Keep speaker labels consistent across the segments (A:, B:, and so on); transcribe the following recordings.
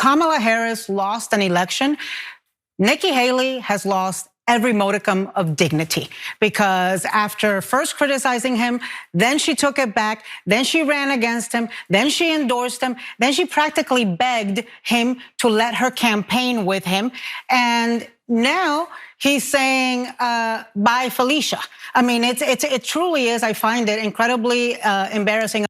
A: Kamala Harris lost an election, Nikki Haley has lost every modicum of dignity, because after first criticizing him, then she took it back, then she ran against him, then she endorsed him, then she practically begged him to let her campaign with him. And now he's saying, bye, Felicia. I mean, it truly is, I find it incredibly embarrassing.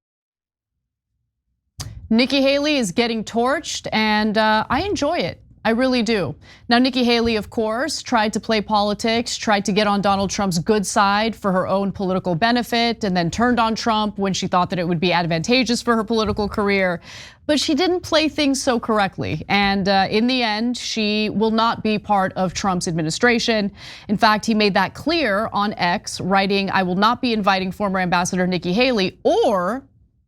B: Nikki Haley is getting torched, and I enjoy it. I really do. Now, Nikki Haley, of course, tried to play politics, tried to get on Donald Trump's good side for her own political benefit, and then turned on Trump when she thought that it would be advantageous for her political career. But she didn't play things so correctly. And in the end, she will not be part of Trump's administration. In fact, he made that clear on X, writing, "I will not be inviting former Ambassador Nikki Haley or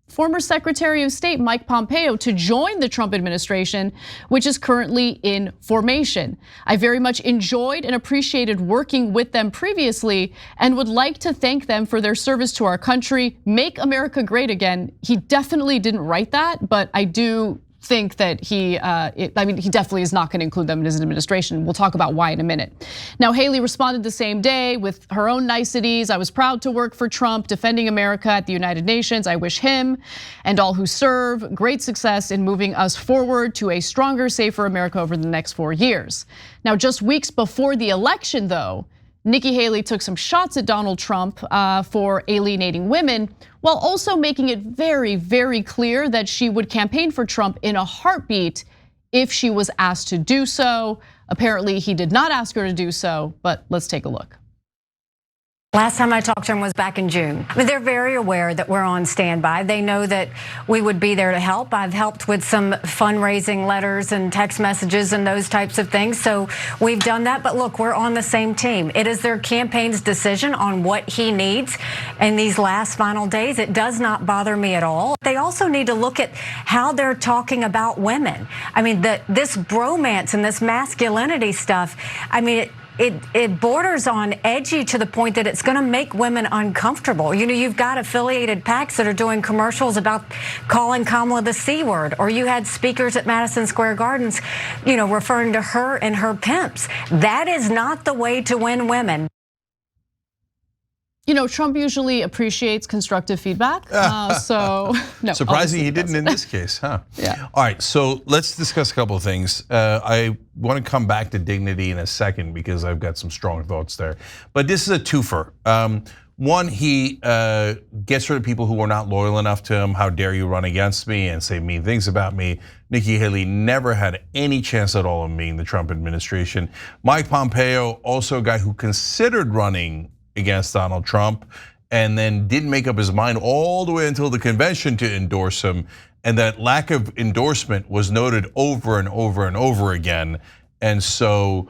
B: former Secretary of State Mike Pompeo to join the Trump administration, which is currently in formation. I very much enjoyed and appreciated working with them previously and would like to thank them for their service to our country. Make America great again." He definitely didn't write that, but I do think that he definitely is not going to include them in his administration. We'll talk about why in a minute. Now, Haley responded the same day with her own niceties. "I was proud to work for Trump, defending America at the United Nations. I wish him and all who serve great success in moving us forward to a stronger, safer America over the next 4 years." Now, just weeks before the election, though, Nikki Haley took some shots at Donald Trump for alienating women, while also making it very, very clear that she would campaign for Trump in a heartbeat if she was asked to do so. Apparently, he did not ask her to do so, but let's take a look.
C: Last time I talked to them was back in June. I mean, they're very aware that we're on standby. They know that we would be there to help. I've helped with some fundraising letters and text messages and those types of things. So we've done that, but look, we're on the same team. It is their campaign's decision on what he needs in these last final days. It does not bother me at all. They also need to look at how they're talking about women. I mean, this bromance and this masculinity stuff, I mean, it borders on edgy to the point that it's going to make women uncomfortable. You know, you've got affiliated PACs that are doing commercials about calling Kamala the C word, or you had speakers at Madison Square Gardens, you know, referring to her and her pimps. That is not the way to win women.
B: You know, Trump usually appreciates constructive feedback, so no.
D: Surprising he didn't in this case, huh?
B: Yeah.
D: All right, so let's discuss a couple of things. I want to come back to dignity in a second because I've got some strong thoughts there. But this is a twofer. One, he gets rid of people who are not loyal enough to him. How dare you run against me and say mean things about me? Nikki Haley never had any chance at all of being the Trump administration. Mike Pompeo, also a guy who considered running against Donald Trump and then didn't make up his mind all the way until the convention to endorse him. And that lack of endorsement was noted over and over and over again. And so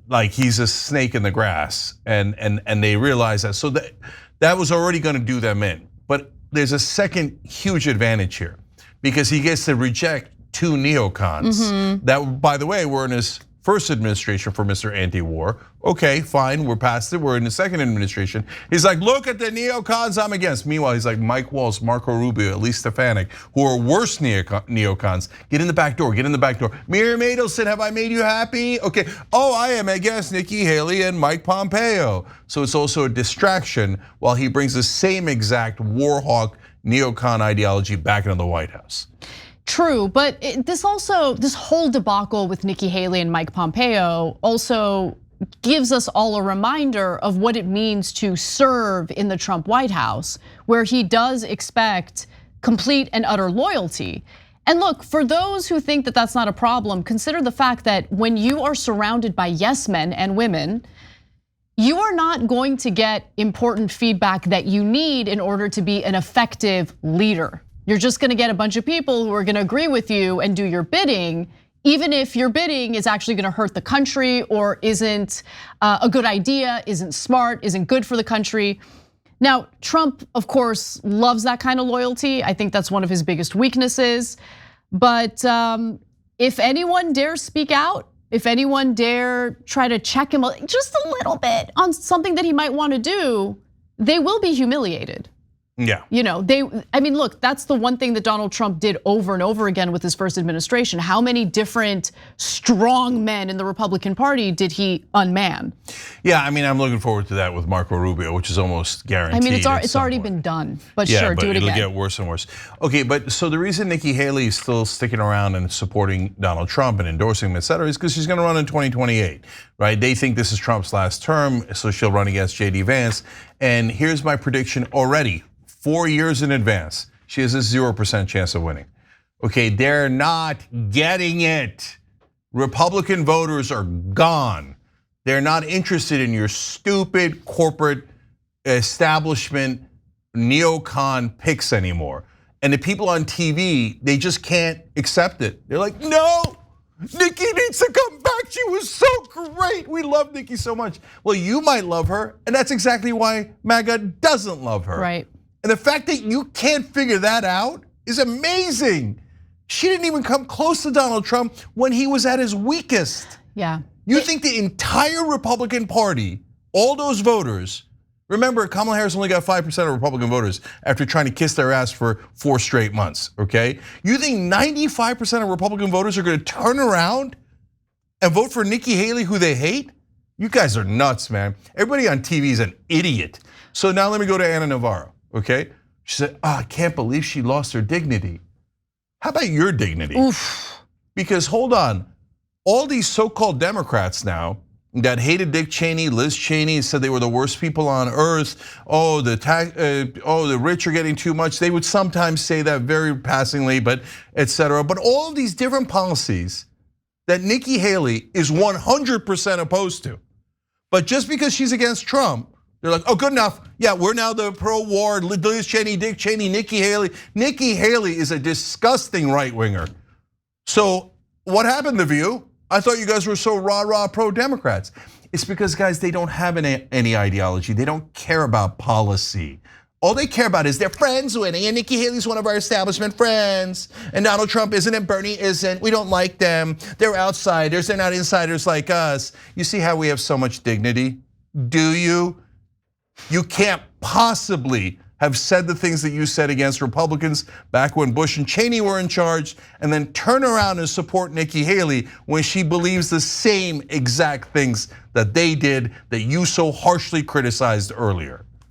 D: like he's a snake in the grass, and they realize that. So that was already gonna do them in. But there's a second huge advantage here, because he gets to reject two neocons that, by the way, were in his first administration for Mr. Anti-War. Okay, fine, we're past it, we're in the second administration. He's like, look at the neocons I'm against. Meanwhile, he's like Mike Waltz, Marco Rubio, Elise Stefanik, who are worse neocons. Get in the back door, get in the back door. Miriam Adelson, have I made you happy? Okay, oh, I am against Nikki Haley and Mike Pompeo. So it's also a distraction while he brings the same exact war hawk neocon ideology back into the White House.
B: True, but this whole debacle with Nikki Haley and Mike Pompeo also gives us all a reminder of what it means to serve in the Trump White House, where he does expect complete and utter loyalty. And look, for those who think that that's not a problem, consider the fact that when you are surrounded by yes men and women, you are not going to get important feedback that you need in order to be an effective leader. You're just gonna get a bunch of people who are gonna agree with you and do your bidding, even if your bidding is actually gonna hurt the country or isn't a good idea, isn't smart, isn't good for the country. Now, Trump, of course, loves that kind of loyalty. I think that's one of his biggest weaknesses. But if anyone dares speak out, if anyone dare try to check him just a little bit on something that he might want to do, they will be humiliated.
D: Yeah.
B: You know, I mean, look, that's the one thing that Donald Trump did over and over again with his first administration. How many different strong men in the Republican Party did he unman?
D: Yeah, I mean, I'm looking forward to that with Marco Rubio, which is almost guaranteed.
B: I mean, it's already been done, but
D: yeah,
B: sure,
D: but
B: do it again.
D: It'll get worse and worse. Okay, but so the reason Nikki Haley is still sticking around and supporting Donald Trump and endorsing him, et cetera, is because she's gonna run in 2028, right? They think this is Trump's last term, so she'll run against JD Vance. And here's my prediction already. 4 years in advance, she has a 0% chance of winning. Okay, they're not getting it. Republican voters are gone. They're not interested in your stupid corporate establishment neocon picks anymore. And the people on TV, they just can't accept it. They're like, no, Nikki needs to come back. She was so great. We love Nikki so much. Well, you might love her, and that's exactly why MAGA doesn't love her.
B: Right.
D: And the fact that you can't figure that out is amazing. She didn't even come close to Donald Trump when he was at his weakest.
B: Yeah.
D: You think the entire Republican Party, all those voters, remember Kamala Harris only got 5% of Republican voters after trying to kiss their ass for 4 straight months, okay? You think 95% of Republican voters are gonna turn around and vote for Nikki Haley, who they hate? You guys are nuts, man. Everybody on TV is an idiot. So now let me go to Ana Navarro. Okay, she said, I can't believe she lost her dignity. How about your dignity?
B: Oof.
D: Because hold on, all these so-called Democrats now that hated Dick Cheney, Liz Cheney, said they were the worst people on earth. Oh, the rich are getting too much. They would sometimes say that very passingly, but et cetera. But all of these different policies that Nikki Haley is 100% opposed to. But just because she's against Trump, they're like, oh, good enough. Yeah, we're now the pro-war, Liz Cheney, Dick Cheney, Nikki Haley. Nikki Haley is a disgusting right-winger. So what happened to View? I thought you guys were so rah-rah pro-Democrats. It's because, guys, they don't have any ideology. They don't care about policy. All they care about is their friends winning, and Nikki Haley's one of our establishment friends, and Donald Trump isn't, and Bernie isn't. We don't like them. They're outsiders. They're not insiders like us. You see how we have so much dignity? Do you? You can't possibly have said the things that you said against Republicans back when Bush and Cheney were in charge, and then turn around and support Nikki Haley when she believes the same exact things that they did that you so harshly criticized earlier.